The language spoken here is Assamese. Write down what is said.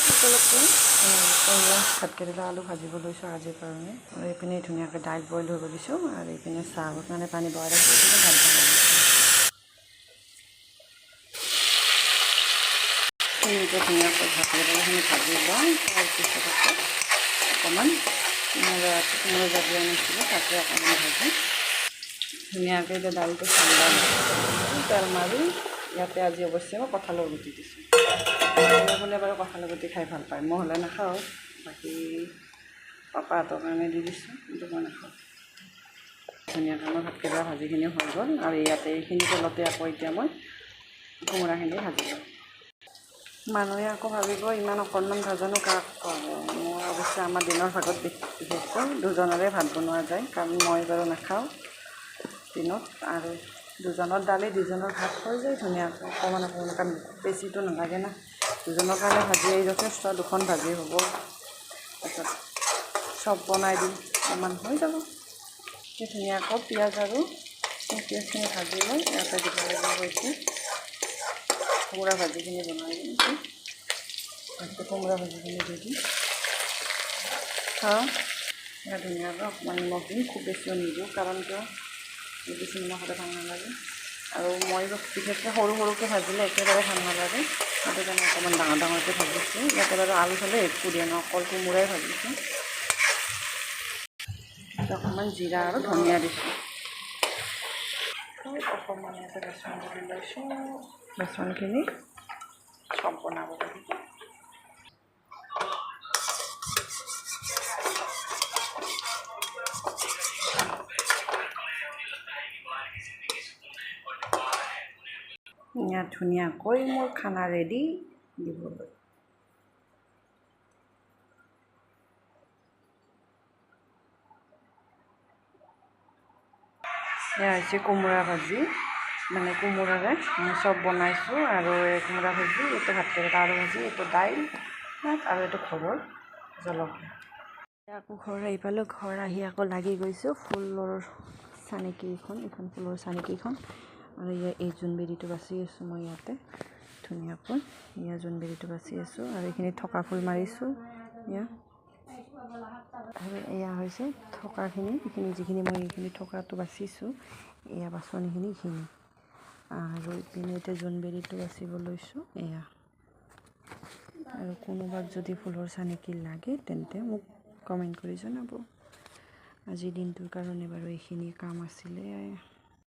সকলোকে ভাতকেৰেলা আলু ভাজিব লৈছোঁ আজিৰ কাৰণে। আৰু এইপিনে ধুনীয়াকৈ দাইল বইল হৈ দিছোঁ আৰু এইপিনে চাহৰ কাৰণে পানী বহাই ৰাখি এইপিনে ভাত বনাই দিছোঁ। ধুনীয়াকৈ ভাতকেৰেলাখিনি ভাজি লওঁ। তাৰপিছত আকৌ অকণমান কোমোৰা জাতি আনিছিলোঁ তাতে অকণমান ভাজি ধুনীয়াকৈ এতিয়া দাইলটো ঠাণ্ডা তেল মাৰি ইয়াতে আজি অৱশ্যে মই কঁঠালৰ গুটি দিছোঁ। কোনে বাৰু কঁঠালৰ গুটি খাই ভাল পায়, মই হ'লে নাখাওঁ। বাকী পাপাহঁতৰ কাৰণে দি দিছোঁ, কিন্তু মই নাখাওঁ। ধুনীয়াকৈ মই ভাতকেৰেলা ভাজিখিনি হৈ গ'ল আৰু ইয়াতে এইখিনি তেলতে আকৌ এতিয়া মই কোমোৰাখিনি ভাজি লওঁ। মানুহে আকৌ ভাবিব ইমান অকণমান ভাজানো কাক খুৱাব। মই অৱশ্যে আমাৰ দিনৰ ভাগত বিশেষকৈ দুজনৰে ভাত বনোৱা যায়, কাৰণ মই বাৰু নাখাওঁ দিনত। আৰু দুজনৰ দালি দুজনৰ ভাত হৈ যায় ধুনীয়াকৈ। অকণমান কাৰণ বেছিটো নালাগে না, দুজনৰ কাৰণে ভাজি যথেষ্ট। দুখন ভাজি হ'ব, তাৰপিছত চব বনাই দিম অকণমান হৈ যাব। ধুনীয়াকৈ পিঁয়াজ আৰু পিঁয়াজখিনি ভাজি লৈ ইয়াতে দিব লাগিব হৈছে কোমোৰা ভাজিখিনি বনাই দিম। কোমোৰা ভাজিখিনি দি দিম খাওঁ। ধুনীয়াকৈ অকণমান নিমখ দিম, খুব বেছিও নিদিওঁ, কাৰণ কিয় বেছি নিমখ হ'লে ভাল নালাগে। আৰু মই বিশেষকৈ সৰু সৰুকৈ ভাজিলে একেবাৰে ভাল নালাগে, সেইটো কাৰণে অকণমান ডাঙৰ ডাঙৰকৈ ভাজিছোঁ। ইয়াতে বাৰু আলু চালু একো দিয়া নাই, অকল কোমোৰাই ভাজিছোঁ। অকণমান জিৰা আৰু ধনিয়া দিছোঁ। অকণমান ইয়াতে বেচন দি লৈছোঁ, বেচনখিনি চব বনাব লাগিব। ইয়াত ধুনীয়াকৈ মোৰ খানা ৰেডি দিবলৈ। এয়া হৈছে কোমোৰা ভাজি, মানে কোমোৰাৰে মই চব বনাইছোঁ। আৰু এই কোমোৰা ভাজি, এইটো ভাতকেৰেলা আলু ভাজি, এইটো দাইল আৰু এইটো ঘৰৰ জলকীয়া। আকৌ ঘৰ আহি পালোঁ, ঘৰ আহি আকৌ লাগি গৈছোঁ ফুলৰ চানেকিখন, এইখন ফুলৰ চানেকিখন। আৰু এই জোনবেৰিটো বাচি আছোঁ মই ইয়াতে ধুনীয়াকৈ। এয়া জোনবেৰিটো বাচি আছোঁ আৰু এইখিনি থকা ফুল মাৰিছোঁ এয়া। আৰু এয়া হৈছে থকাখিনি, এইখিনি যিখিনি মই এইখিনি থকাটো বাচিছোঁ, এয়া বাচনিখিনি এইখিনি। আৰু ইপিনে এতিয়া জোনবেৰিটো বাচিব লৈছোঁ এয়া। আৰু কোনোবাক যদি ফুলৰ চানেকি লাগে তেন্তে মোক কমেণ্ট কৰি জনাব। আজিৰ দিনটোৰ কাৰণে বাৰু এইখিনি কাম আছিলে।